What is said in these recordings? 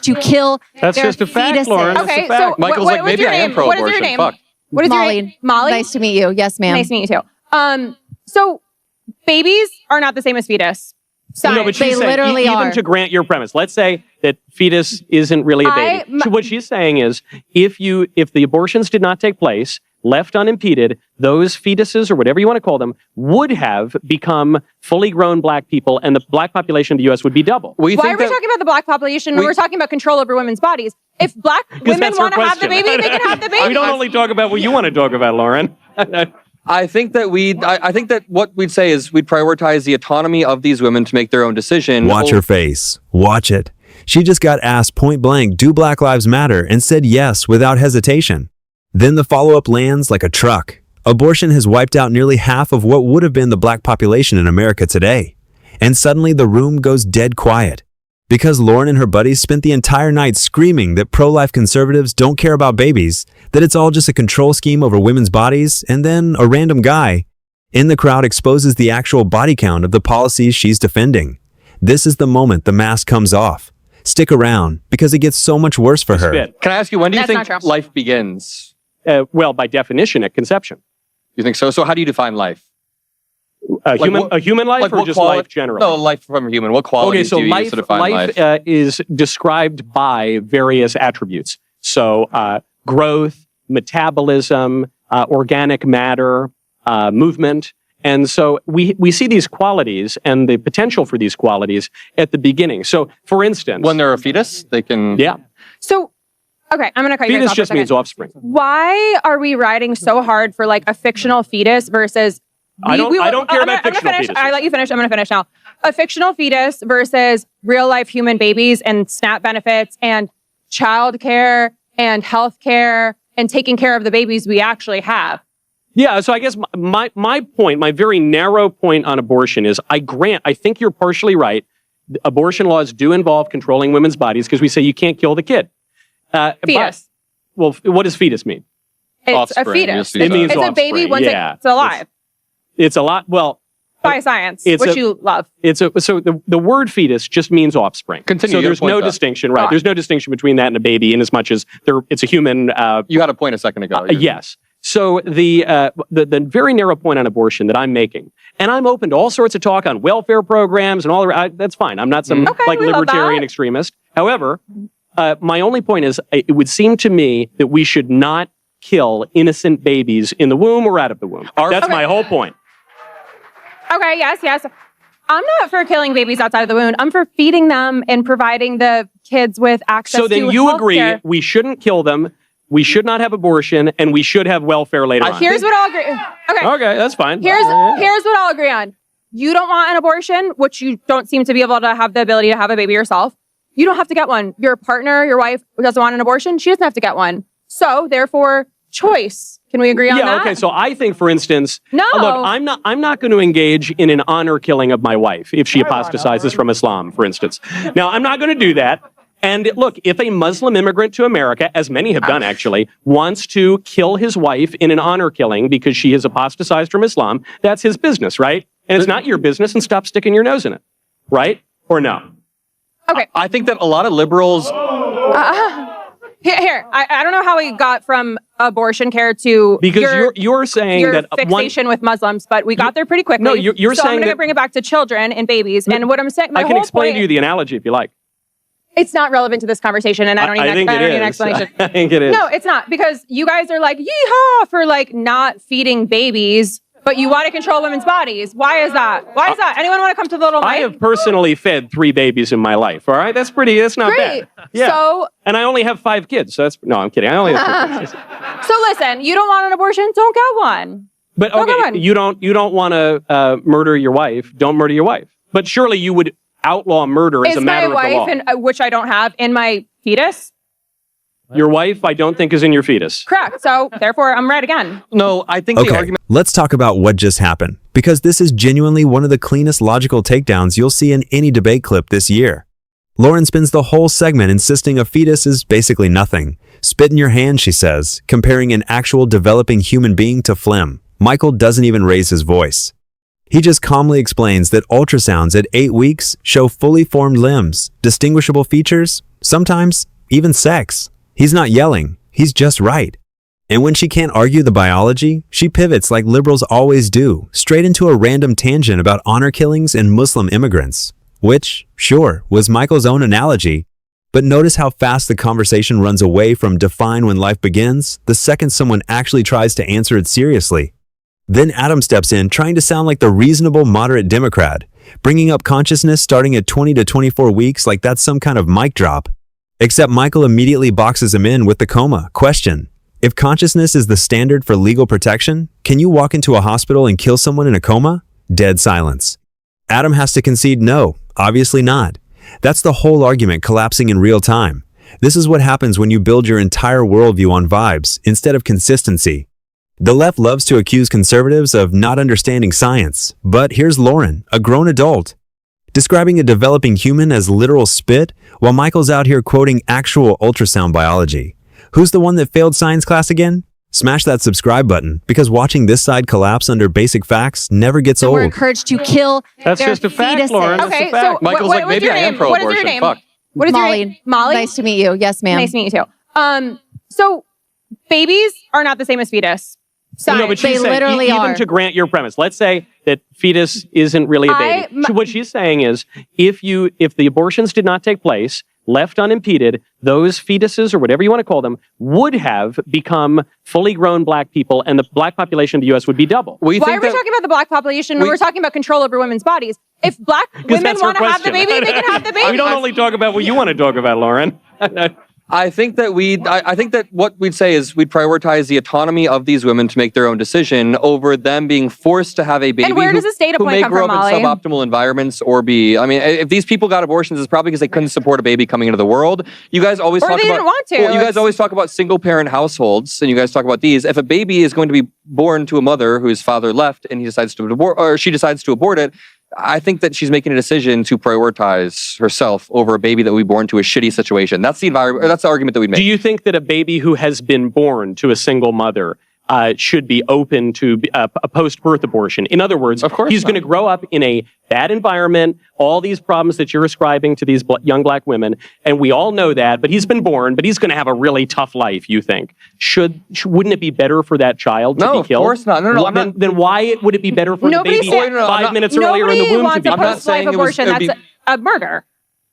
to kill That's their just a fact, fetuses. Lauren. Okay, That's a fact. so Michael's what like, was maybe your I am name? What is your pro-abortion. name? Fuck. What is your Molly. name? Molly? Nice to meet you. Yes, ma'am. Nice to meet you too. So babies are not the same as fetus. Science. No, but They she's saying, literally even are. to grant your premise, let's say that fetus isn't really a baby. What she's saying is, if the abortions did not take place, left unimpeded, those fetuses, or whatever you want to call them, would have become fully grown black people, and the black population of the U.S. would be double. Why are we talking about the black population when we're talking about control over women's bodies? If black women that's her want to have the question. baby, they can have the baby. We don't only talk about what you want to talk about, Lauren. I think that I think that what we'd say is we'd prioritize the autonomy of these women to make their own decision. Watch her face. Watch it. She just got asked point blank, do Black Lives Matter, and said yes without hesitation. Then the follow-up lands like a truck. Abortion has wiped out nearly half of what would have been the black population in America today. And suddenly the room goes dead quiet. Because Lauren and her buddies spent the entire night screaming that pro-life conservatives don't care about babies, that it's all just a control scheme over women's bodies, and then a random guy in the crowd exposes the actual body count of the policies she's defending. This is the moment the mask comes off. Stick around, because it gets so much worse for her. Can I ask you, when do you That's think not true. life begins? Well, by definition, at conception. You think so? So how do you define life? A human life, or what just quali- life generally? No, life from a human. What qualities so do you use to define life? is described by various attributes. So growth, metabolism, organic matter, movement. And so we see these qualities and the potential for these qualities at the beginning. So, for instance... When they're a fetus, they can... Yeah. So, okay, I'm going to cut you guys Fetus off for a just means second. offspring. Why are we riding so hard for like a fictional fetus versus... I don't care about fictional finish. fetuses. I let you finish. I'm going to finish now. A fictional fetus versus real life human babies and SNAP benefits and childcare and healthcare and taking care of the babies we actually have. Yeah, so I guess my point, my very narrow point on abortion is I think you're partially right. Abortion laws do involve controlling women's bodies because we say you can't kill the kid. Fetus. What does fetus mean? It's Offspring, a fetus. yes, it means It's a baby offspring, once yeah. it's alive. It's a lot, well... By science, it's which you love. So the word fetus just means offspring. Continue, So you there's had a point, no though. distinction, right? There's no distinction between that and a baby in as much as it's a human... You had a point a second ago. Yes. So the very narrow point on abortion that I'm making, and I'm open to all sorts of talk on welfare programs and all that's fine. I'm not some we love libertarian that. extremist. However, my only point is it would seem to me that we should not kill innocent babies in the womb or out of the womb. That's my whole point. Okay, yes. I'm not for killing babies outside of the womb. I'm for feeding them and providing the kids with access to So then you agree healthcare. we shouldn't kill them, we should not have abortion, and we should have welfare later on. Here's what I'll agree. Okay. Okay, that's fine. Here's what I'll agree on. You don't want an abortion, which you don't seem to be able to have the ability to have a baby yourself. You don't have to get one. Your partner, your wife doesn't want an abortion. She doesn't have to get one. So therefore, choice. Can we agree on that? Yeah, okay. So I think, for instance, No. look, I'm not going to engage in an honor killing of my wife if she apostatizes from Islam, for instance. Now, I'm not going to do that. And look, if a Muslim immigrant to America, as many have done actually, wants to kill his wife in an honor killing because she has apostatized from Islam, that's his business, right? And it's not your business, and stop sticking your nose in it. Right? Or no? Okay. I think that a lot of liberals... Here. I don't know how we got from abortion care to Because you're saying your that fixation with Muslims, but we got there pretty quickly. No, you're so saying I'm going to that- bring it back to children and babies. And what I'm saying, my I can whole explain point, to you the analogy if you like. it's not relevant to this conversation, and I don't I think need it an is. explanation. I think it is. No, it's not, because you guys are like, yeehaw, for like not feeding babies, but you want to control women's bodies. Why is that? Why is that? Anyone want to come to the little mic? I have personally fed 3 babies in my life. All right, that's not Great. bad. Yeah. So, And I only have 5 kids. So no, I'm kidding. I only have 3 kids. so listen, you don't want an abortion? Don't get one. But Don't go okay, on. you don't want to murder your wife. Don't murder your wife. But surely you would outlaw murder as Is a my matter of the law. wife, which I don't have, in my fetus? Your wife, I don't think, is in your fetus. Correct. So therefore, I'm right again. No, I think the Okay, argument... let's talk about what just happened, because this is genuinely one of the cleanest logical takedowns you'll see in any debate clip this year. Lauren spends the whole segment insisting a fetus is basically nothing. Spit in your hand, she says, comparing an actual developing human being to phlegm. Michael doesn't even raise his voice. He just calmly explains that ultrasounds at 8 weeks show fully formed limbs, distinguishable features, sometimes even sex. He's not yelling, he's just right. And when she can't argue the biology, she pivots like liberals always do, straight into a random tangent about honor killings and Muslim immigrants. Which, sure, was Michael's own analogy, but notice how fast the conversation runs away from define when life begins the second someone actually tries to answer it seriously. Then Adam steps in trying to sound like the reasonable moderate Democrat, bringing up consciousness starting at 20 to 24 weeks like that's some kind of mic drop. Except Michael immediately boxes him in with the coma. Question: if consciousness is the standard for legal protection, can you walk into a hospital and kill someone in a coma? Dead silence. Adam has to concede no, obviously not. That's the whole argument collapsing in real time. This is what happens when you build your entire worldview on vibes instead of consistency. The left loves to accuse conservatives of not understanding science, but here's Lauren, a grown adult, describing a developing human as literal spit, while Michael's out here quoting actual ultrasound biology. Who's the one that failed science class again? Smash that subscribe button, because watching this side collapse under basic facts never gets old. We're encouraged to kill That's their just a fact, fetuses. Lauren. That's Okay, a fact. so Michael's what like, was maybe your I am name? What is your pro-abortion. name? Fuck. What is Molly. your name? Molly. Nice to meet you. Yes, ma'am. Nice to meet you too. So babies are not the same as fetus. No, but They she's saying, literally even are. to grant your premise, let's say that fetus isn't really a baby. What she's saying is, if the abortions did not take place, left unimpeded, those fetuses, or whatever you want to call them, would have become fully grown black people, and the black population of the U.S. would be double. Why are we talking about the black population when we're talking about control over women's bodies? If black women want to have the baby, they can have the baby. We don't only talk about what you want to talk about, Lauren. I think that what we'd say is we'd prioritize the autonomy of these women to make their own decision over them being forced to have a baby. And where does this data who point may come grow from, up in Molly? suboptimal environments or be. I mean, if these people got abortions, it's probably because they couldn't support a baby coming into the world. You guys always Or talk they about. didn't want to. Well, you guys always talk about single parent households, and you guys talk about these. If a baby is going to be born to a mother whose father left, and he decides to abort, or she decides to abort it. I think that she's making a decision to prioritize herself over a baby that we born to a shitty situation. That's the environment. That's the argument that we'd make. Do you think that a baby who has been born to a single mother should be open to a post-birth abortion? In other words, Of course he's not. going to grow up in a bad environment, all these problems that you're ascribing to these young black women, and we all know that, but he's been born, but he's going to have a really tough life, you think. Wouldn't it be better for that child to No, be of killed? course not. No, I'm not. Then why would it be better for Nobody the baby said- I'm 5 not- minutes earlier in the Nobody womb to wants be a I'm not killed? post-life saying it was- abortion. it would That's a murder.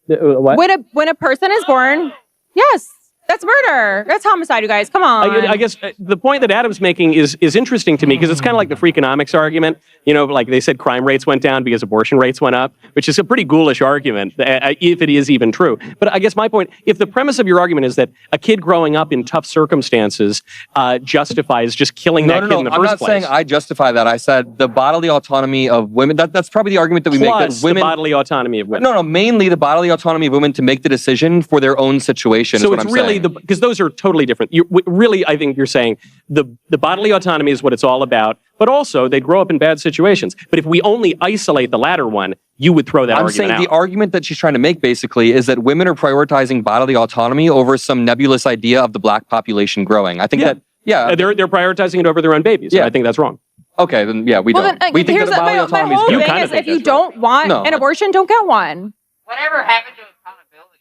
What? When a person is born, yes, that's murder. That's homicide, you guys. Come on. I guess the point that Adam's making is interesting to me because it's kind of like the Freakonomics argument. You know, like they said crime rates went down because abortion rates went up, which is a pretty ghoulish argument, if it is even true. But I guess my point, if the premise of your argument is that a kid growing up in tough circumstances justifies just killing that kid in the I'm first not place. saying I justify that. I said the bodily autonomy of women. That's probably the argument that we make. Plus That women, the bodily autonomy of women. No, mainly the bodily autonomy of women to make the decision for their own situation. So is what it's I'm really saying. because those are totally different. Really, I think you're saying the bodily autonomy is what it's all about, but also they grow up in bad situations. But if we only isolate the latter one, you would throw that I'm argument saying out. the argument that she's trying to make basically is that women are prioritizing bodily autonomy over some nebulous idea of the black population growing. I think They're prioritizing it over their own babies. Yeah. And I think that's wrong. Okay, then we well, don't. then, We think here's that bodily my autonomy is whole good. You thing kinda is think if you that's right. don't want No. an abortion, don't get one. Whatever happened to accountability?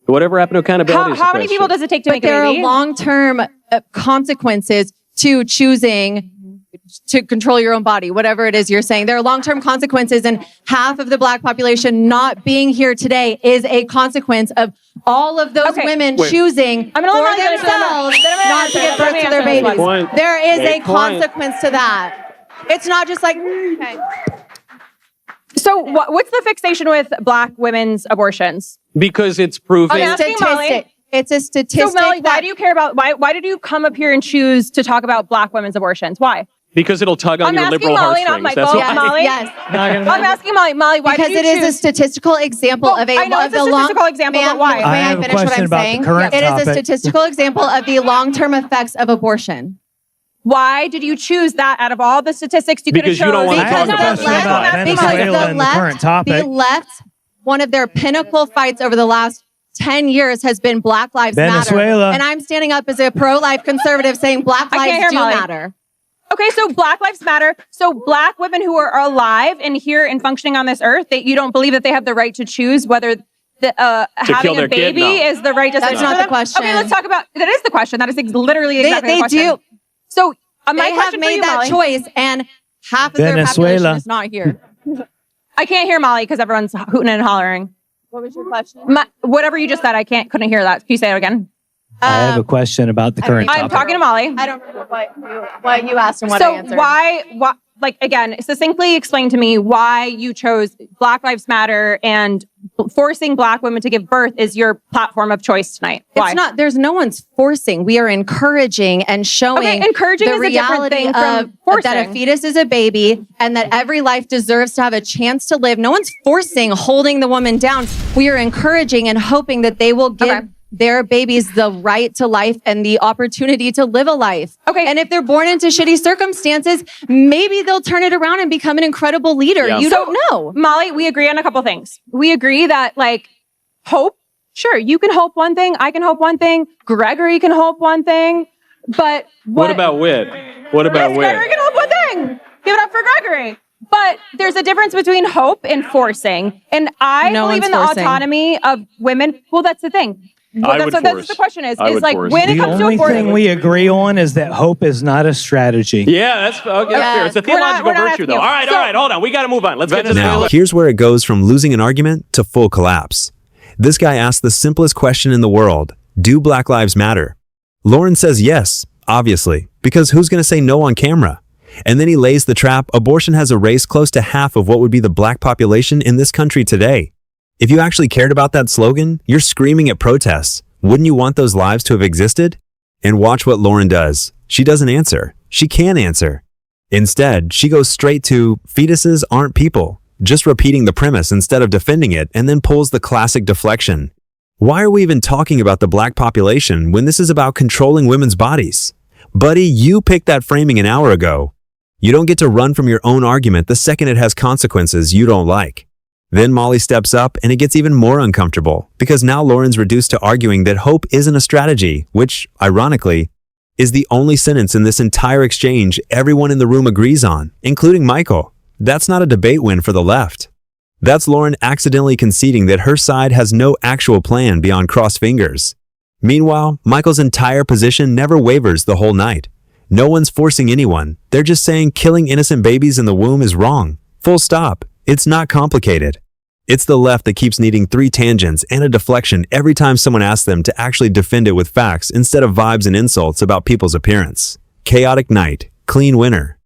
Whatever happened to accountability? is the How many people question. does it take to But make a there are baby? long-term consequences to choosing to control your own body, whatever it is you're saying. There are long-term consequences, and half of the black population not being here today is a consequence of all of those Okay. women Wait. choosing I'm gonna let for Molly finish, then I'm themselves gonna not answer to it. give Let birth me to their answer this babies. one. There is Great a point. consequence to that. It's not just like, okay. So what's the fixation with black women's abortions? Because it's proven. I'm asking Molly. Statistic. It's a statistic. So Molly, why that- do you care about why did you come up here and choose to talk about black women's abortions? Why? Because it'll tug on I'm your asking liberal Molly, not heartstrings. Michael. That's Yes. why. Molly? Yes. I'm asking Molly. Molly, why Because did you it is a choose? statistical example of a I know it's a of the long- statistical example, Ma'am, but why? May I I have a finish what question I'm about the saying? current It is a topic. statistical example of the long-term effects of abortion. Why did you choose that out of all the statistics you could have Because you don't chosen? want I to have talk a about question that. about Venezuela and the current topic. The left, one of their pinnacle fights over the last 10 years has been Black Lives Venezuela. Matter. And I'm standing up as a pro-life conservative saying Black I can't lives hear do Molly. matter. Okay, so Black Lives Matter. So Black women who are alive and here and functioning on this earth, that you don't believe that they have the right to choose whether having their a kid? baby No. is the right decision. That's not for the them? question. Okay, let's talk about that. Is the question. That is literally exactly They the question. do. So my They have question for made you, that Molly. choice, and half of their Venezuela. population is not here. I can't hear Molly because everyone's hooting and hollering. What was your question? Whatever you just said, couldn't hear that. Can you say it again? I have a question about the current I'm topic. talking to Molly. I don't remember what you asked and what I So answered. why, like, again, succinctly explain to me why you chose Black Lives Matter and forcing Black women to give birth is your platform of choice tonight. Why? It's not. There's no one's forcing. We are encouraging and showing Okay, encouraging the is a different reality thing from of forcing. that a fetus is a baby and that every life deserves to have a chance to live. No one's forcing, holding the woman down. We are encouraging and hoping that they will give Okay. their babies the right to life and the opportunity to live a life. Okay. And if they're born into shitty circumstances, maybe they'll turn it around and become an incredible leader. Yeah. You So, don't know. Molly, we agree on a couple things. We agree that, like, hope, sure, you can hope one thing, I can hope one thing, Gregory can hope one thing, but What about wit? What about Yes, wit? Gregory can hope one thing. Give it up for Gregory. But there's a difference between hope and forcing. And I No believe one's in the forcing. autonomy of women. Well, that's the thing. Well, I that's would what that's force. the question is I would like force. when it The comes to only abortion. thing we agree on is that hope is not a strategy. Yeah, that's fair. It's a We're not- theological we're not virtue, asking though. you. All right, So- all right. Hold on. We got to move on. Let's get to the Now, here's where it goes from losing an argument to full collapse. This guy asked the simplest question in the world. Do Black Lives Matter? Lauren says yes, obviously, because who's going to say no on camera? And then he lays the trap. Abortion has erased close to half of what would be the black population in this country today. If you actually cared about that slogan, you're screaming at protests. Wouldn't you want those lives to have existed? And watch what Lauren does. She doesn't answer. She can't answer. Instead, she goes straight to fetuses aren't people, just repeating the premise instead of defending it, and then pulls the classic deflection. Why are we even talking about the black population when this is about controlling women's bodies? Buddy, you picked that framing an hour ago. You don't get to run from your own argument the second it has consequences you don't like. Then Molly steps up and it gets even more uncomfortable because now Lauren's reduced to arguing that hope isn't a strategy, which, ironically, is the only sentence in this entire exchange everyone in the room agrees on, including Michael. That's not a debate win for the left. That's Lauren accidentally conceding that her side has no actual plan beyond crossed fingers. Meanwhile, Michael's entire position never wavers the whole night. No one's forcing anyone. They're just saying killing innocent babies in the womb is wrong. Full stop. It's not complicated. It's the left that keeps needing 3 tangents and a deflection every time someone asks them to actually defend it with facts instead of vibes and insults about people's appearance. Chaotic night, clean winner.